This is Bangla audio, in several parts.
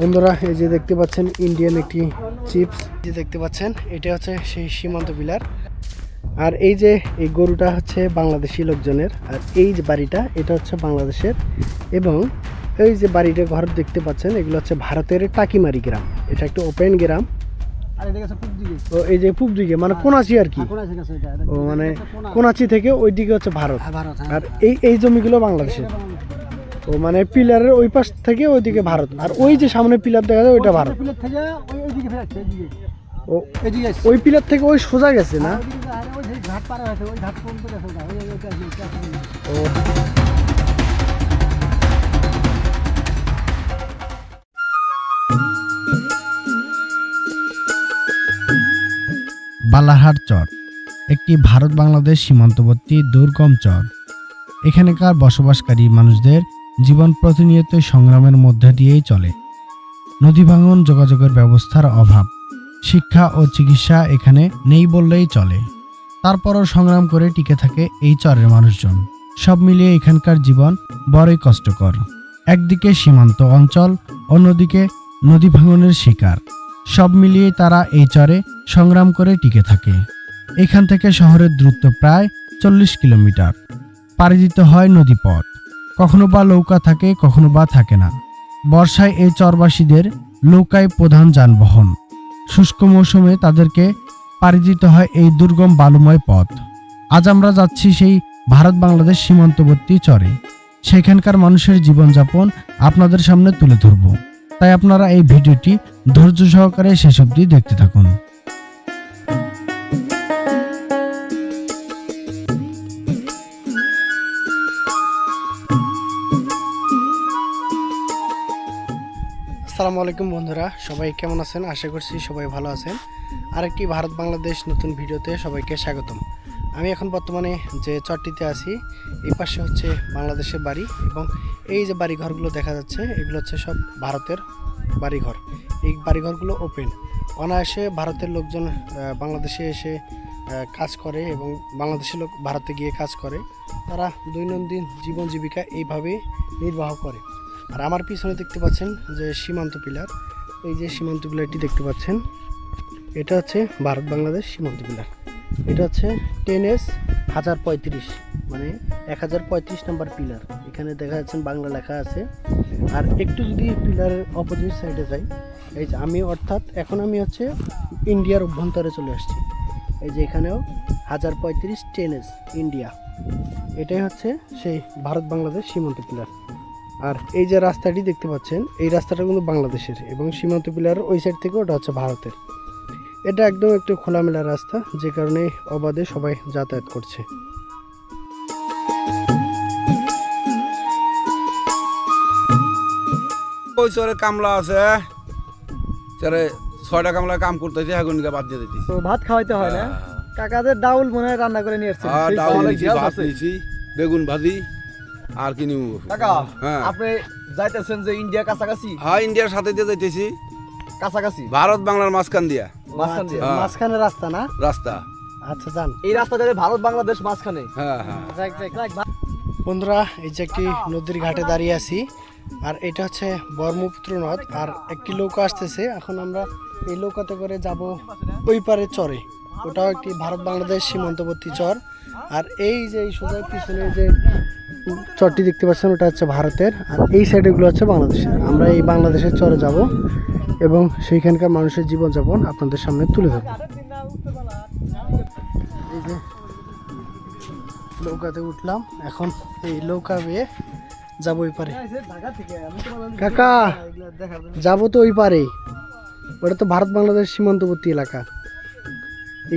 বন্ধুরা এই যে দেখতে পাচ্ছেন ইন্ডিয়ান একটি চিপস যে দেখতে পাচ্ছেন এটা হচ্ছে সেই সীমান্ত পিলার। আর এই যে এই গরুটা হচ্ছে বাংলাদেশি লোকজনের, আর এই যে বাড়িটা এটা হচ্ছে বাংলাদেশের, এবং এই যে বাড়িটা ঘর দেখতে পাচ্ছেন এগুলো হচ্ছে ভারতের টাকিমারি গ্রাম। এটা একটা ওপেন গ্রাম। ও এই যে পূব দিকে মানে কোনাচি আর কি, ও মানে কোনাচি থেকে ওই দিকে হচ্ছে ভারত, আর এই জমিগুলো বাংলাদেশের। ও মানে পিলারের ওই পাশ থেকে ওইদিকে ভারত, আর ওই যে সামনে পিলার দেখা যায় ওইটা ভারত। ও ওই পিলার থেকে ওই সোজা গেছে না? ও বালাহার চর একটি ভারত বাংলাদেশ সীমান্তবর্তী দুর্গম চর। এখানকার বসবাসকারী মানুষদের জীবন প্রতিনিয়ত সংগ্রামের মধ্যে দিয়েই চলে। নদী ভাঙন, যোগাযোগের ব্যবস্থার অভাব, শিক্ষা ও চিকিৎসা এখানে নেই বললেই চলে। তারপরও সংগ্রাম করে টিকে থাকে এই চরের মানুষজন। সব মিলিয়ে এখানকার জীবন বড়ই কষ্টকর। একদিকে সীমান্ত অঞ্চল, অন্যদিকে নদী ভাঙনের শিকার। সব মিলিয়ে তারা এই চরে সংগ্রাম করে টিকে থাকে। এখান থেকে শহরের দূরত্ব প্রায় 40 কিলোমিটার। পাড়ি দিতে হয় নদীপথ। কখনো বা নৌকা থাকে, কখনো বা থাকে না। বর্ষায় এই চরবাসীদের নৌকায় প্রধান যানবাহন। শুষ্ক মৌসুমে তাদেরকে পাড়ি দিতে হয় এই দুর্গম বালুময় পথ। আজ আমরা যাচ্ছি সেই ভারত বাংলাদেশ সীমান্তবর্তী চরে। সেখানকার মানুষের জীবনযাপন আপনাদের সামনে তুলে ধরব। তাই আপনারা এই ভিডিওটি ধৈর্য সহকারে শেষ অবধি দেখতে থাকুন। আসসালামু আলাইকুম বন্ধুরা, সবাই কেমন আছেন? আশা করছি সবাই ভালো আছেন। আরেকটি ভারত বাংলাদেশ নতুন ভিডিওতে সবাইকে স্বাগতম। আমি এখন বর্তমানে যে চরটিতে আছি, এই পাশে হচ্ছে বাংলাদেশের বাড়ি, এবং এই যে বাড়িঘরগুলো দেখা যাচ্ছে এগুলো হচ্ছে সব ভারতের বাড়িঘর। এই বাড়িঘরগুলো ওপেন, অনায়াসে ভারতের লোকজন বাংলাদেশে এসে কাজ করে, এবং বাংলাদেশের লোক ভারতে গিয়ে কাজ করে। তারা দৈনন্দিন জীবন জীবিকা এইভাবে নির্বাহ করে। আর আমার পিছনে দেখতে পাচ্ছেন যে সীমান্ত পিলার, এই যে সীমান্ত পিলারটি দেখতে পাচ্ছেন এটা হচ্ছে ভারত বাংলাদেশ সীমান্ত পিলার। এটা হচ্ছে 10S 1035, মানে 1035 নম্বর পিলার। এখানে দেখা যাচ্ছেন বাংলা লেখা আছে। আর একটু যদি পিলারের অপোজিট সাইডে যাই, এই যে আমি অর্থাৎ এখন আমি হচ্ছে ইন্ডিয়ার অভ্যন্তরে চলে আসছি। এই যে এখানেও 1035 10S ইন্ডিয়া, এটাই হচ্ছে সেই ভারত বাংলাদেশ সীমান্ত পিলার। আর এই যে রাস্তাটি দেখতে পাচ্ছেন এই রাস্তাটা কিন্তু বাংলাদেশের, এবং সীমান্ত পিলার ওই সাইড থেকে ওটা হচ্ছে ভারতের। এটা একদম একটু খোলামেলা রাস্তা, যে কারণে অবাধে সবাই যাতায়াত করছে। ওই চরে কামলা আছে, চরে 6টা কামলা কাম করতেছে, এখন বাদ দিয়ে দিতেছি। তো ভাত খাওয়াইতে হয় না? কাকাদের ডাউল মনে হয় রান্না করে নিয়ে এসেছেন। ডাউল নিয়েছি, ভাত নিয়েছি, বেগুন ভাজি, আর কি নিব। কাকা, হ্যাঁ, আপনি যাইতেছেন যে ইন্ডিয়া কাছাকাছি? হ্যাঁ, ইন্ডিয়ার সাথে দিয়ে যাইতেছি, কাছাকাছি ভারত বাংলার মাঝখান দিয়া মাঝখান দিয়ে? হ্যাঁ। মাঝখানে রাস্তা না? রাস্তা। আচ্ছা যান। এই রাস্তা যাবে ভারত বাংলাদেশ মাঝখানে। হ্যাঁ হ্যাঁ। বন্ধুরা এই যে একটি নদীর ঘাটে দাঁড়িয়ে আছি, আর এটা হচ্ছে ব্রহ্মপুত্র নদ। আর একটি নৌকা আসতেছে, এখন আমরা এই নৌকাতে করে যাব ওই পারে চরে। ওটাও একটি ভারত বাংলাদেশ সীমান্তবর্তী চর। আর এই যে এই সোজা পিছনে যে চরটি দেখতে পাচ্ছেন ওটা হচ্ছে ভারতের, আর এই সাইডেগুলো হচ্ছে বাংলাদেশের। আমরা এই বাংলাদেশের চরে যাব এবং সেইখানকার মানুষের জীবনযাপন আপনাদের সামনে তুলে ধরব। এই যে নৌকাতে উঠলাম, এখন এই নৌকা বেয়ে যাবো ওই পারে। কাকা যাবো তো ওই পারে, ওটা তো ভারত বাংলাদেশ সীমান্তবর্তী এলাকা।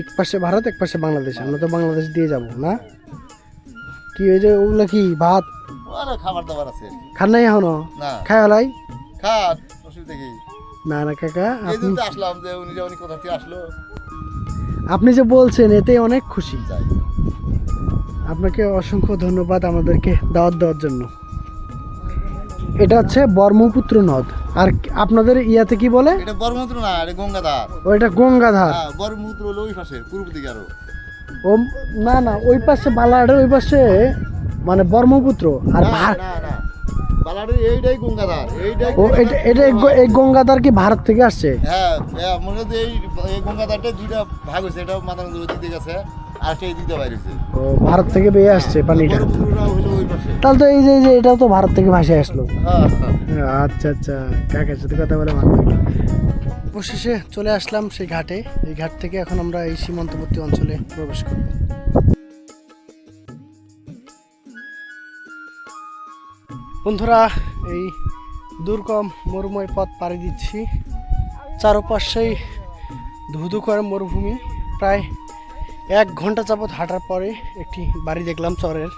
এক পাশে ভারত, এক পাশে বাংলাদেশ। আমরা তো বাংলাদেশ দিয়ে যাব না? কি ওই যে ওগুলো কি ভাত খাবার দাবার আছে? খান নাই এখনো? না খাই হলাই খান, অসুবিধা কি? না না কাকা, এই জন্য তো আসলাম যে উনি কোথা থেকে আসলো। আপনি যে বলছেন এতে অনেক খুশি। যাই, আপনাকে অসংখ্য ধন্যবাদ আমাদেরকে দাওয়াত দেওয়ার জন্য। এটা হচ্ছে ব্রহ্মপুত্র নদ। আর আপনাদের ইয়াতে কি বলে? এটা ব্রহ্মপুত্র না, এটা গঙ্গাধার। ও এটা গঙ্গাধার। হ্যাঁ, ব্রহ্মপুত্র হলো ওই পাশে, পূর্ব দিকে আরো। ও না না, ওই পাশে বালাহাটের ওই পাশে মানে ব্রহ্মপুত্র। আর না না না, বালাডি এইটাই গঙ্গাধার এইটাই ও এটা এই গঙ্গাধার কি ভারত থেকে আসছে? হ্যাঁ হ্যাঁ, মনে হচ্ছে এই গঙ্গাধারটা দুইটা ভাগ হয়েছে, এটা মাতানো ওই দিক থেকে আছে আর সেই দিক দিয়ে বাইরে হয়েছে। ও ভারত থেকে বেয়ে আসছে পানিটা, বড়পুকুরটা হলো ওই পাশে। তাহলে তো এই যে এটাও তো ভারত থেকে ভাসে আসলো। হ্যাঁ হ্যাঁ। আচ্ছা আচ্ছা, কাকার সাথে কথা বলে ভালো লাগলো। অবশেষে চলে আসলাম সেই ঘাটে। এই ঘাট থেকে এখন আমরা এই সীমান্তবর্তী অঞ্চলে প্রবেশ করব। বন্ধুরা, এই দুর্গম মরুময় পথ পাড়ি দিচ্ছি। চারপাশেই ধুধু করে মরুভূমি। প্রায় 1 ঘন্টা যাবৎ হাঁটার পরে একটি বাড়ি দেখলাম চরের।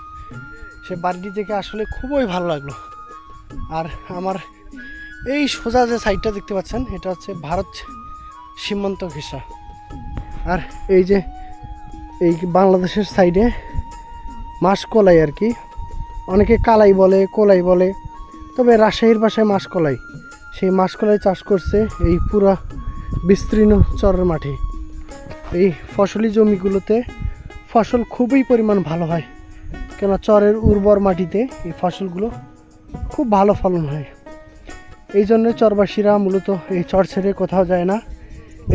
সে বাড়িটি দেখে আসলে খুবই ভালো লাগলো। আর আমার এই সোজা যে সাইডটা দেখতে পাচ্ছেন, এটা হচ্ছে ভারত সীমান্ত ঘেঁষা। আর এই যে এই বাংলাদেশের সাইডে মাসকলাই আর কি, অনেকে কালাই বলে, কোলাই বলে, তবে রাজশাহীর ভাষায় মাসকলাই। সেই মাসকলাই চাষ করছে এই পুরা বিস্তীর্ণ চরের মাঠে। এই ফসলি জমিগুলোতে ফসল খুবই পরিমাণ ভালো হয়, কেন চরের উর্বর মাটিতে এই ফসলগুলো খুব ভালো ফলন হয়। এই জন্য চরবাসীরা মূলত এই চর ছেড়ে কোথাও যায় না,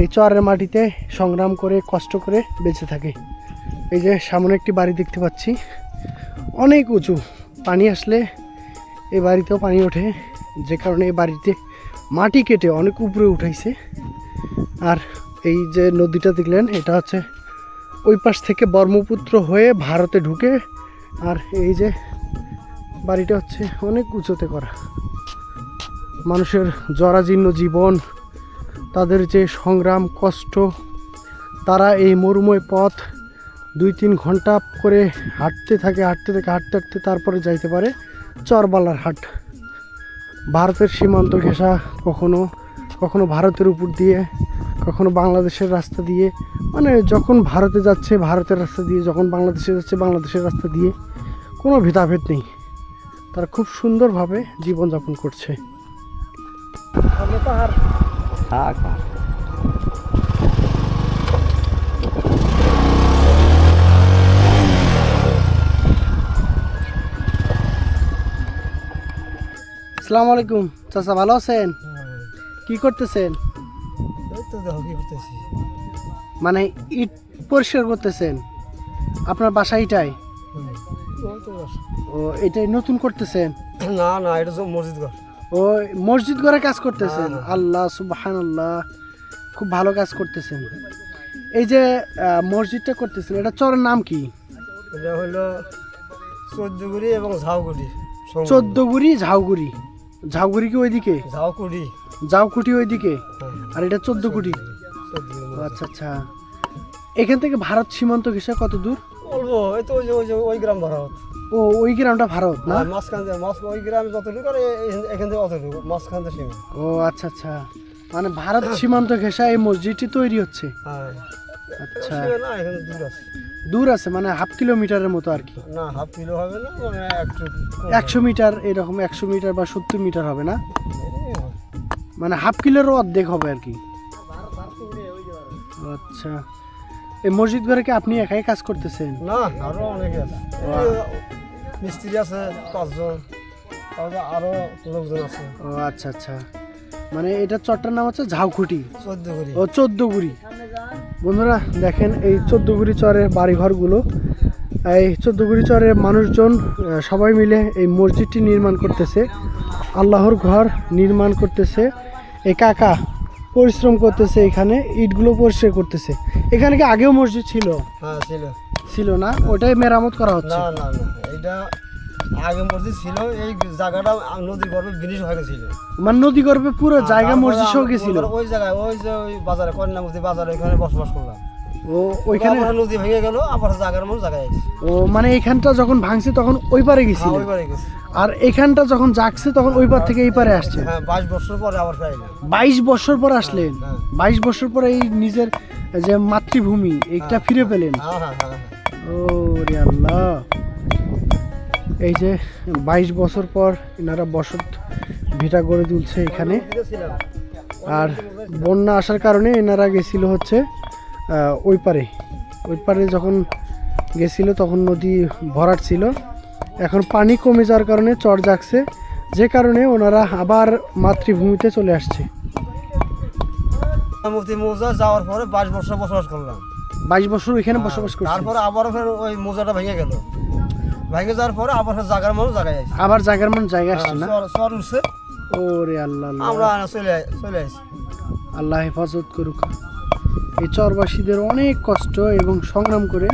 এই চরের মাটিতে সংগ্রাম করে কষ্ট করে বেঁচে থাকে। এই যে সামনে একটি বাড়ি দেখতে পাচ্ছি, অনেক উঁচু। পানি আসলে এই বাড়িতেও পানি ওঠে, যে কারণে এই বাড়িতে মাটি কেটে অনেক উপরে উঠাইছে। আর এই যে নদীটা দেখলেন, এটা হচ্ছে ওই পাশ থেকে ব্রহ্মপুত্র হয়ে ভারতে ঢুকে। আর এই যে বাড়িটা হচ্ছে অনেক উঁচুতে করা। মানুষের জরাজীর্ণ জীবন, তাদের যে সংগ্রাম কষ্ট, তারা এই মরুময় পথ 2-3 ঘন্টা করে হাঁটতে থাকে, হাঁটতে তারপরে যাইতে পারে চরবালার হাট। ভারতের সীমান্ত ঘেঁষা, কখনো কখনো ভারতের উপর দিয়ে, কখনো বাংলাদেশের রাস্তা দিয়ে, মানে যখন ভারতে যাচ্ছে ভারতের রাস্তা দিয়ে, যখন বাংলাদেশে যাচ্ছে বাংলাদেশের রাস্তা দিয়ে, কোনো ভেদাভেদ নেই। তারা খুব সুন্দরভাবে জীবনযাপন করছে। আসসালামু আলাইকুম চাচা, ভালো আছেন? কি করতেছেন? মানে ইট পরিষ্কার করতেছেন? আপনার বাসা এটাই? ও এটাই নতুন করতেছেন? না না, এটা তো মসজিদ ঘর। ও মসজিদ ঘরে কাজ করতেছেন? আল্লাহ সুবহানাল্লাহ, খুব ভালো কাজ করতেছেন। এই যে মসজিদটা করতেছেন, এটা চরের নাম কি? এটা হলো 14গুড়ি এবং ঝাউগুড়ি। 14গুড়ি ঝাউগুড়ি। ঝাউগুড়ি কি ওইদিকে? ঝাউকুড়ি, ঝাউকুটি ওইদিকে, আর এটা 14গুড়ি। আচ্ছা আচ্ছা। এখান থেকে ভারত সীমান্ত ঘেঁষা কত দূর? বলবো এই তো ওই গ্রাম ভারত। ও ওই গ্রামটা ভারত না? মাঝখান ওই গ্রামে যতটুকু আর এখান থেকে অতটুকু মাঝখান থেকে সীমা। ও আচ্ছা আচ্ছা, মানে ভারত সীমান্ত ঘেঁষা এই মসজিদটি তৈরি হচ্ছে। হ্যাঁ আচ্ছা, না, এখানে দূর আছে। দূর আছে মানে 1/2 কিলোমিটারের মতো আর কি? না, 1/2 কিলো হবে না, মানে একটু 100 মিটার, এরকম 100 মিটার বা 70 মিটার হবে না, মানে 1/2 কিলোরও অর্ধেক হবে আর কি। আচ্ছা, এই মসজিদ ঘরে কি আপনি একাই কাজ করতেছেন? না, আরো অনেকে আছে। মিস্ত্রি আছে 5 জন, তারপরে আরো লোকজন আছে। ও আচ্ছা আচ্ছা, মানে এটা চরটার নাম হচ্ছে ঝাউকুটি। 14গুড়ি। ও 14গুড়ি। বন্ধুরা দেখেন, এই 14গুড়ি চরের বাড়িঘরগুলো, এই 14গুড়ি চরের মানুষজন সবাই মিলে এই মসজিদটি নির্মাণ করতেছে, আল্লাহর ঘর নির্মাণ করতেছে। এই কাকা পরিশ্রম করতেছে, এখানে ইটগুলো পরিষ্কার করতেছে। এখানে কি আগেও মসজিদ ছিল? হ্যাঁ ছিল না, ওটাই মেরামত করা হচ্ছে? না না না, এটা আগে মসজিদ ছিল। এই জায়গাটা নদীর গর্ভে বিনিশ হয়ে গেছিল, মানে নদী গর্ভে পুরো জায়গা মসজিদ সহ গেছিল। ওই জায়গায় ওই যে ওই বাজারে কন্যা মসজিদ বাজারে, ওইখানে বসবাস করলাম। ও ওইখানে নদী ভেঙে গেল, আবার জায়গার মতো জায়গায় আছে। ও মানে এখানটা যখন ভাঙছে তখন ওই পারে গেছিল? ওইবারে গেছে। আর এখানটা যখন জাগছে তখন ওই পার থেকে এই পারে আসছে? হ্যাঁ, 22 বছর পরে আবার ফেরাইলাম। 22 বছর পর আসলেন? হ্যাঁ। 22 বছর পরে এই নিজের যে মাতৃভূমি এইটা ফিরে পেলেন? হ্যাঁ হ্যাঁ হ্যাঁ। ও রে আল্লাহ, এই যে 22 বছর পর এনারা বসত ভিটা গড়ে তুলছে এখানে। আর বন্যা আসার কারণে এনারা গেছিল হচ্ছে ওই পারে যখন গেছিল তখন নদী ভরাট ছিল। এখন পানি কমে যাওয়ার কারণে চর জাগছে, যে কারণে ওনারা আবার মাতৃভূমিতে চলে আসছে। মুফতি মৌজা যাওয়ার পরে 22 বছর বসবাস করলাম। 22 বছর এখানে বসবাস করছে, তারপরে আবার ফের ওই মৌজাটা ভেঙে গেল, ভেঙে যাওয়ার পরে আবার ফের জায়গার মানুষ জায়গায় আসছে, আবার জায়গার মান জায়গায় আসছে না? চর উঠছে, ওরে আল্লাহ আল্লাহ। আমরা চলে আসি। আল্লাহ হেফাজত করুক। এই চরবাসীদের অনেক কষ্ট এবং সংগ্রাম করে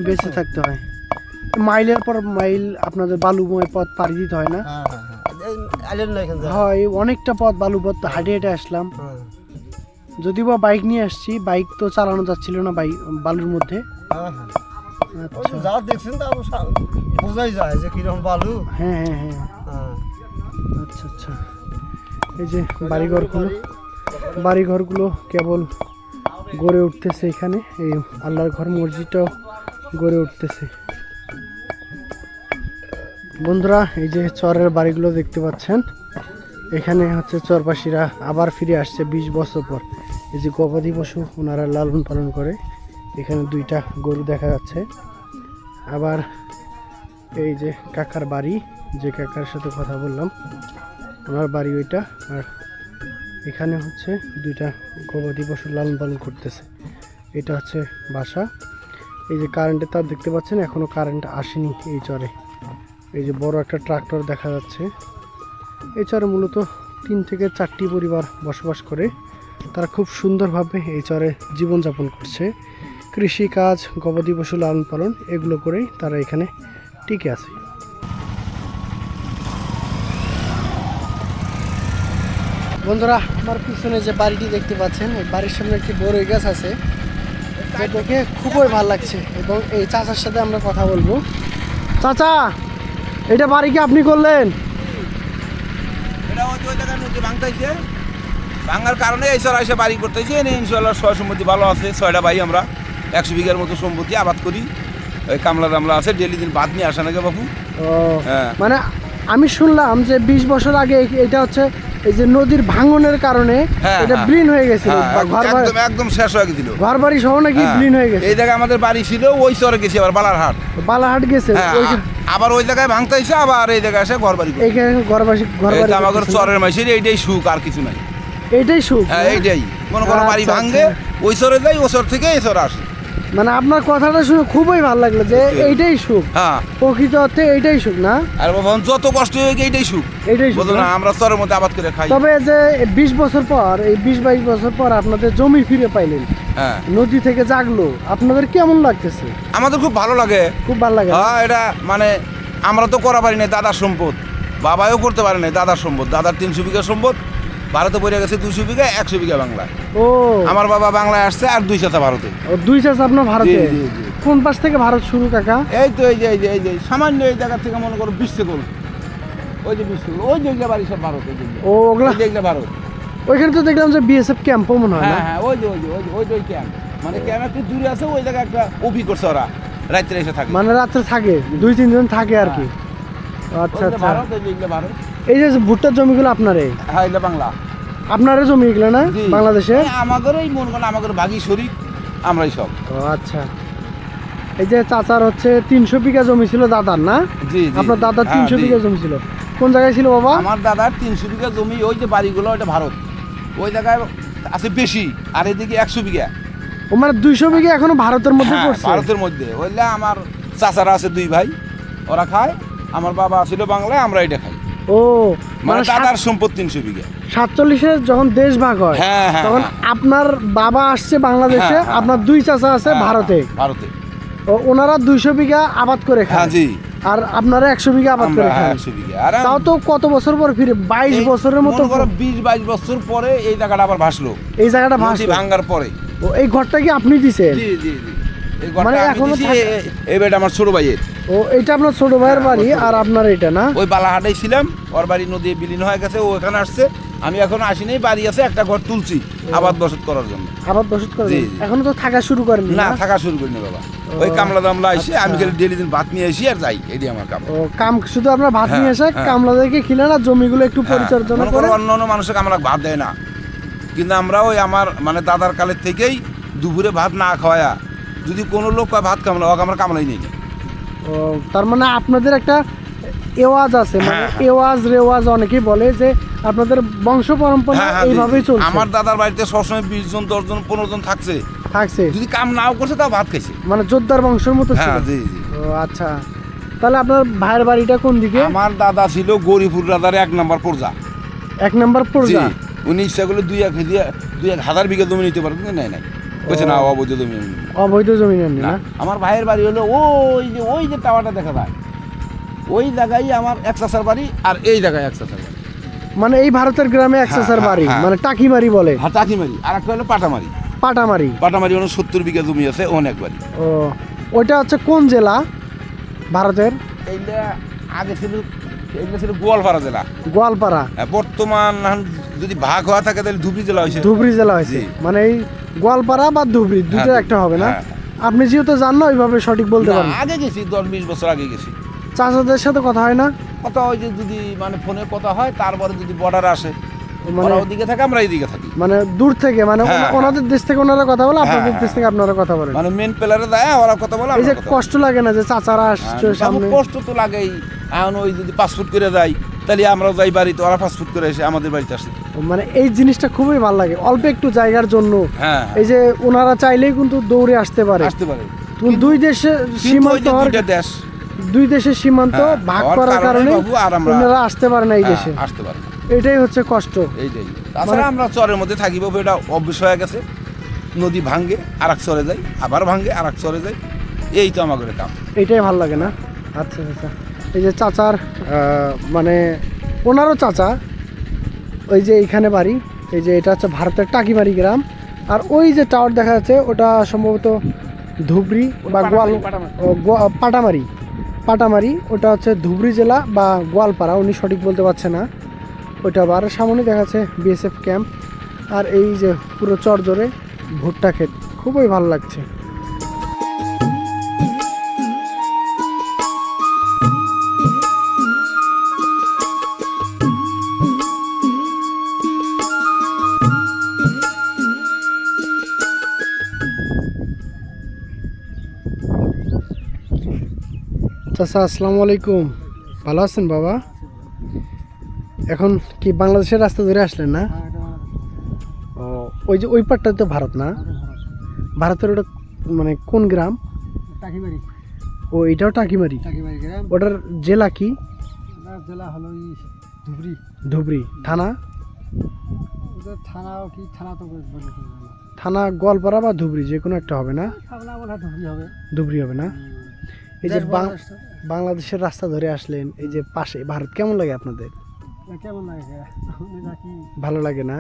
বেঁচে থাকতে হয়। মাইলের পর মাইল আপনাদের বালুময় পথ পাড়ি দিতে হয় না? আইলেন না এখান থেকে। হয়, অনেকটা পথ বালু পথ হেঁটে হেঁটে আসলাম। যদিও বা বাইক নিয়ে আসছি, বাইক তো চালানো যাচ্ছিল না বালুর মধ্যে। আচ্ছা, যা দেখছেন তা বোঝাই যায় যে কিরকম বালু। হ্যাঁ হ্যাঁ হ্যাঁ, আচ্ছা আচ্ছা। এই যে বাড়িঘরগুলো কেবল গড়ে উঠতেছে এখানে। এই আল্লাহর ঘর মসজিদটাও গড়ে উঠতেছে। বন্ধুরা, এই যে চরের বাড়িগুলো দেখতে পাচ্ছেন, এখানে হচ্ছে চরবাসীরা আবার ফিরে আসছে 20 বছর পর। এই যে গবাদি পশু ওনারা লালন পালন করে, এখানে 2টা গরু দেখা যাচ্ছে। আবার এই যে কাকার বাড়ি, যে কাকার সাথে কথা বললাম, ওনার বাড়ি ওইটা। আর এখানে হচ্ছে 2টা গবাদি পশু লালন পালন করতেছে। এটা হচ্ছে বাসা। এই যে কারেন্টের তার দেখতে পাচ্ছেন, এখনও কারেন্ট আসেনি এই চরে। এই যে বড় একটা ট্রাক্টর দেখা যাচ্ছে। এই চরে মূলত 3 থেকে 4টি পরিবার বসবাস করে। তারা খুব সুন্দরভাবে এই চরে জীবনযাপন করছে। কৃষিকাজ, গবাদি পশু লালন পালন এগুলো করেই তারা এখানে টিকে আছে। বন্ধুরা, আমার পিছনে যে বাড়িটি দেখতে পাচ্ছেন, এই বাড়ির সামনে একটি বড়ই গাছ আছে, যা দেখে খুবই ভালো লাগছে। এবং এই চাচার সাথে আমরা কথা বলবো। চাচা, এটা বাড়ি কি আপনি করলেন? এটা ওই জায়গায় নদী ভাঙতেছে, ভাঙার কারণে এই সর এসে বাড়ি করতেছে। ইনশাল্লাহ সয় সম্পত্তি ভালো আছে, 6টা ভাই আমরা 100 বিঘার মতো সম্পত্তি আবাদ করি। ওই কামলা আছে, ডেলি দিন ভাত নিয়ে আসে নাকি বাবু। ও, হ্যাঁ। মানে আমি শুনলাম যে 20 বছর আগে এটা হচ্ছে এই যে নদীর ভাঙনের কারণে এটা ব্লিন হয়ে গেছিল, একদম শেষ হয়ে গেছিল, ঘর বাড়ি সহ নাকি ব্লিন হয়ে গেছে। এই জায়গায় আমাদের বাড়ি ছিল, ওই চরে গেছি আবার বালাহাট গেছে, আবার ওই জায়গায় ভাঙতেছে, আবার এই জায়গায় এসে ঘর বাড়ি এইখানে ঘর বাড়ি আমাদের চরের মাসের এইটাই সুখ, আর কিছু নাই। এইটাই সুখ। হ্যাঁ, এইটাই মনে করো বাড়ি ভাঙবে, ওই চরে যাই, ও চর থেকে এই চরে আসে। মানে আপনার কথাটা শুনে খুবই ভালো লাগলো যে এইটাই সুখ। হ্যাঁ, প্রকৃত অর্থে এইটাই সুখ না? আর বাবা যত কষ্ট হয়ে এইটাই সুখ, এইটাই সুখ না? আমরা চরের মধ্যে আবাদ করে খাই। তবে যে 20 বছর পর, এই 20-22 বছর পর আপনাদের জমি ফিরে পাইলেন, হ্যাঁ, নদী থেকে জাগলো, আপনাদের কেমন লাগতেছে? আমাদের খুব ভালো লাগে, খুব ভালো লাগে। হ্যাঁ, এটা মানে আমরা তো করা পারি না, দাদার সম্পদ, বাবাও করতে পারে না, দাদার সম্পদ। দাদার 300 বিঘা সম্পদ, ভারতে পড়ে গেছে 200 বিঘা, 100 বিঘা বাংলায়। ও, আমার বাবা বাংলায় আসছে, আর 2 চাচা ভারতে। ও, 2 চাচা আপনার ভারতে? জি, জি, জি। কোন পাশ থেকে ভারত শুরু কাকা? এই তো এই যে সামান্য এই জায়গা থেকে মনে করো 20 সেকেন্ড, ওই যে 20 সেকেন্ড, ওই যেগুলো বাড়ি সব ভারত, ও, ওগুলা যেগুলো ভারত। ওইখানে তো দেখলাম যে বিএসএফ ক্যাম্পও মনে হয় না? হ্যাঁ, ওই ক্যাম্প, মানে ক্যাম্প একটু দূরে আছে, ওই জায়গায় একটা ওপি করছে ওরা, রাত্রে এসে থাকে, মানে রাত্রে থাকে, 2-3 দিন থাকে আর কি। আচ্ছা আচ্ছা। ভারত, যেগুলো ভারত। এই যে ভুট্টার জমিগুলো আপনারে? হ্যাঁ, এটা বাংলা। আপনারও জমি এগুলো না বাংলাদেশে? আমাদের এই মন করেন আমাদের ভাগি শরীর, আমরাই সব। ও আচ্ছা। এই যে চাচার হচ্ছে 300 বিঘা জমি ছিল দাদার, না? জি, আপনার দাদার 300 বিঘা জমি ছিল। কোন জায়গায় ছিল বাবা? আমার দাদার 300 বিঘা জমি, ওই যে বাড়িগুলো এটা ভারত, ওই জায়গায় আছে বেশি, আর এদিকে 100 বিঘা। ও, মানে 200 বিঘা এখনো ভারতের মধ্যে পড়ছে? ভারতের মধ্যে। ওইলে আমার চাচারা আছে 2 ভাই, ওরা খায়। আমার বাবা ছিল বাংলায়, আমরা এটা খাই। ও, মানে দাদার সম্পদ 300 বিঘা। 47-এ যখন দেশ ভাগ হয়, হ্যাঁ, হ্যাঁ, তখন আপনার বাবা আসছে বাংলাদেশে, হ্যাঁ, আপনার 2 চাচা আছে ভারতে। ও, ওনারা 200 বিঘা আবাদ করে খায়। হ্যাঁ, জি। আর আপনারা 100 বিঘা আবাদ করে খান। 100 বিঘা। আর তাও তো কত বছর পর ফিরে? 22 বছরের মতো। 20-22 বছর পরে এই জায়গাটা আবার ভাসলো, এই জায়গাটা ভাসলো ভাঙার পরে। ও, এই ঘরটা কি আপনি দিছেন? জি জি জি, এই মানে ঘরটা এখনো আমি দিছি, এই বেটা আমার ছোট ভাইয়ের। ও, এটা আপনার ছোট ভাইয়ের বাড়ি, আর আপনার এটা না? ওই বালাহাটেই ছিলাম, ওর বাড়ি নদী বিলীন হয়ে গেছে, ও এখানে আসছে, আমি এখন আসি নাই, বাড়ি আছে, একটা ঘর তুলছি আবাদ বসত করার জন্য। আবাদ বসত করেন? জি, জি। এখনো তো থাকা শুরু করেন না, থাকা শুরু করিনি বাবা। ওই কামলা দামলা আসে, আমি খালি ডেলি দিন ভাত নিয়ে আসি আর যাই, এটাই আমার কাম। ও, কাম শুধু আপনার ভাত হ্যাঁ, নিয়ে এসে হ্যাঁ। কামলাদেরকে খিলেন, আর জমিগুলো একটু পরিচর্যা মনে করে। করো অন্য মানুষকে আমরা ভাত দেয় না, কিন্তু আমরা ওই আমার মানে দাদার কালের থেকেই দুপুরে ভাত না খাওয়া, যদি কোনো লোক ভাত কামলা হোক, আমরা কামলাই নেই। ও, তার মানে আপনাদের একটা এওয়াজ আছে, মানে হ্যাঁ, হ্যাঁ। এওয়াজ রেওয়াজ অনেকেই বলে যে আপনাদের বংশ পরম্পরা হ্যাঁ, হ্যাঁ, জি, এইভাবেই জি। চলছে, আমার দাদার বাড়িতে সবসময় 20 জন 10 জন 15 জন থাকছে, থাকছে যদি কাম নাও করছে তাও ভাত খাইছে। মানে যোদ্ধার বংশের মতো ছিল। হ্যাঁ জি জি। ও আচ্ছা, তাহলে আপনার ভাইয়ের বাড়িটা কোন দিকে? আমার দাদা ছিল গরিপুর রাজার 1 নম্বর পর্যা। 1 নম্বর জি, পর্যা। উনি ইচ্ছা করলে 2,000 বিঘা জমি নিতে পারবে, নাই নাই বলছে না অবৈধ জমি আমি নিব না। অবৈধ জমি নেননি না, না? আমার ভাইয়ের বাড়ি হলো ওই যে টাওয়ারটা দেখা যায়, ওই জায়গায় আমার এক চাচার বাড়ি, আর এই জায়গায় এক চাচার বাড়ি। মানে এই ভারতের গ্রামে এক হ্যাঁ, চাচার হ্যাঁ, বাড়ি, হ্যাঁ। মানে টাকিমারি বলে। টাকিমারি, আর একটা হলো পাটামারি। পাটামারি। পাটামারি হলো 70 বিঘা জমি আছে অনেক বাড়ি। ও, ওইটা হচ্ছে কোন জেলা ভারতের? এইটা আগে ছিল, এইটা ছিল গোয়ালপাড়া জেলা। গোয়ালপাড়া। বর্তমান এখন যদি ভাগ হওয়া থাকে তাহলে ধুবড়ি জেলা হয়েছে। ধুবড়ি জেলা হয়েছে, জি। মানে এই গোয়ালপাড়া বা ধুবড়ি দুটো হ্যাঁ, একটা হবে না? হ্যাঁ, আপনি যেহেতু জান না ওইভাবে সঠিক বলতে না, পারেন। আগে গেছি 10-20 বছর আগে গেছি। চাচাদের সাথে কথা হয় না? কথা হয় যে যদি মানে ফোনে কথা হয়, তারপরে যদি বর্ডার আসে, মানে ওরা ওদিকে থাকে আমরা এইদিকে থাকি, মানে দূর থেকে, মানে হ্যাঁ, ওনাদের দেশ থেকে ওনারা কথা বলে, আপনাদের হ্যাঁ, দেশ থেকে আপনারা কথা বলেন। মানে মেন প্লেয়ারে যায় ওরা কথা বলে, এই আমরা যে কথা বলি। কষ্ট লাগে না যে চাচারা আসছে বাবু, সামনে? কষ্ট তো লাগেই। এখন ওই যদি পাসপোর্ট করে যাই তাহলে আমরাও যাই বাড়িতে, ওরা পাসপোর্ট করে এসে আমাদের বাড়িতে আসে। মানে এই জিনিসটা খুবই ভালো লাগে, অল্প একটু জায়গার জন্য হ্যাঁ, এই যে ওনারা চাইলেই কিন্তু দৌড়ে আসতে পারে। আসতে পারে। দুই দেশের কিন্তু ওই সীমান্ত যে হওয়ার, দুইটা দেশ, দুই দেশের সীমান্ত হ্যাঁ, ভাগ হওয়ার করার কারণে বাবু আর আমরা ওনারা আসতে পারে না এই দেশে। হ্যাঁ, আসতে পারে। এটাই হচ্ছে কষ্ট। এইটাই। তাছাড়া আমরা চরের মধ্যে থাকি বাবু, এটা অভ্যেস হয়ে গেছে। নদী ভাঙ্গে আর এক চরে যাই, আবার ভাঙ্গে আর এক চরে যাই, এই তো আমাদের কাম। এটাই ভালো লাগে না? আচ্ছা আচ্ছা। এই যে চাচার মানে ওনারও চাচা, ওই যে এইখানে বাড়ি, এই যে এটা হচ্ছে ভারতের টাকিমারি গ্রাম, আর ওই যে টাওয়ার দেখা যাচ্ছে ওটা সম্ভবত ধুবড়ি বা পাটামারি। পাটামারি ওটা হচ্ছে ধুবড়ি জেলা বা গোয়ালপাড়া, উনি সঠিক বলতে পারছে না। ওইটা আবার সামনে দেখা যাচ্ছে বিএসএফ ক্যাম্প, আর এই যে পুরো চর জোরে ভুট্টা ক্ষেত, খুবই ভালো লাগছে। চাচা আসসালামু আলাইকুম, ভালো আছেন বাবা? এখন কি বাংলাদেশের রাস্তা ধরে আসলেন না? ও, ওই যে ওই পাটটা তো ভারত না? ভারতের ওটা মানে কোন গ্রাম? টাকিমারি। ও, এটাও টাকিমারি। টাকিমারি গ্রাম। ওটার জেলা কি? জেলা হলো ধুবড়ি। ধুবড়ি। থানা? ওদের থানাও কি, থানা তো বলে থানা গোয়ালপাড়া বা ধুবড়ি, যে কোনো একটা হবে না? থানা বলে ধুবড়ি হবে। ধুবড়ি হবে না? এই যে বাংলাদেশের রাস্তা ধরে আসলেন, এই যে পাশে ভারত, কেমন লাগে আপনাদের? কেমন লাগে? ভালো লাগে না?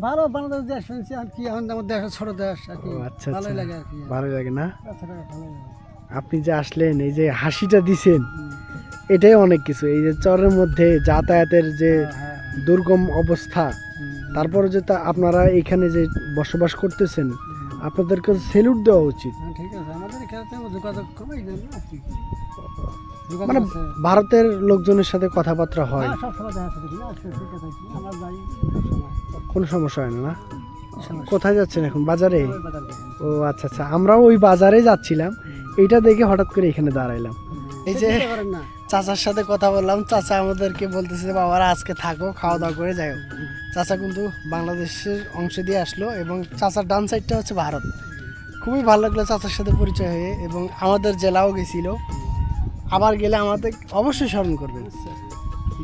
ভালো, বাংলাদেশ দেশ শুনছি আর কি, এখন আমাদের দেশ ছোট দেশ আর কি, ও আচ্ছা ভালোই আচ্ছা, লাগে আর কি। ভালো লাগে না? তাছাড়া ভালোই লাগে। আপনি যে আসলেন, এই যে হাসিটা দিছেন, এটাই অনেক কিছু। এই যে চরের মধ্যে যাতায়াতের যে হ্যাঁ, দুর্গম অবস্থা, তারপরে যে আপনারা এখানে যে বসবাস করতেছেন, আপনাদেরকে সেলুট দেওয়া উচিত। হ্যাঁ, ঠিক আছে, আমাদের এখানে যোগাযোগ কমেই দেন না আর কি। যোগাযোগ মানে আছে। ভারতের লোকজনের সাথে কথাবার্তা হয়, হ্যাঁ, সবসময় দেখা সাথে না, আজকে ঠিক আছে, আমরা যাই সবসময়। কোনো সমস্যা হয় না? সমস্যা কোথায় যাচ্ছেন এখন? বাজারে? ওই বাজার থেকে। ও আচ্ছা আচ্ছা, আমরাও ওই বাজারে যাচ্ছিলাম, এইটা দেখে হঠাৎ করে এখানে দাঁড়াইলাম। এই যে বুঝতে পারেন না। চাচার সাথে কথা বললাম, চাচা আমাদেরকে বলতেছে বাবারা আজকে থাকো, খাওয়া দাওয়া করে যাও। চাচা কিন্তু বাংলাদেশের অংশ দিয়ে আসলো, এবং চাচার ডান সাইডটা হচ্ছে ভারত। খুবই ভালো লাগলো চাচার সাথে পরিচয় হয়ে, এবং আমাদের জেলাও গেছিল। আবার গেলে আমাদের অবশ্যই স্মরণ করবেন,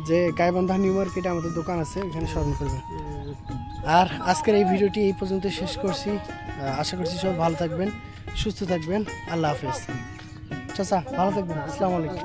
যে গাইবান্ধা নিউ মার্কেটে আমাদের দোকান আছে, ওখানে স্মরণ করবেন। আর আজকের এই ভিডিওটি এই পর্যন্ত শেষ করছি। আশা করছি সবাই ভালো থাকবেন, সুস্থ থাকবেন। আল্লাহ হাফেজ। চাচা ভালো থাকবেন, আসসালামু আলাইকুম।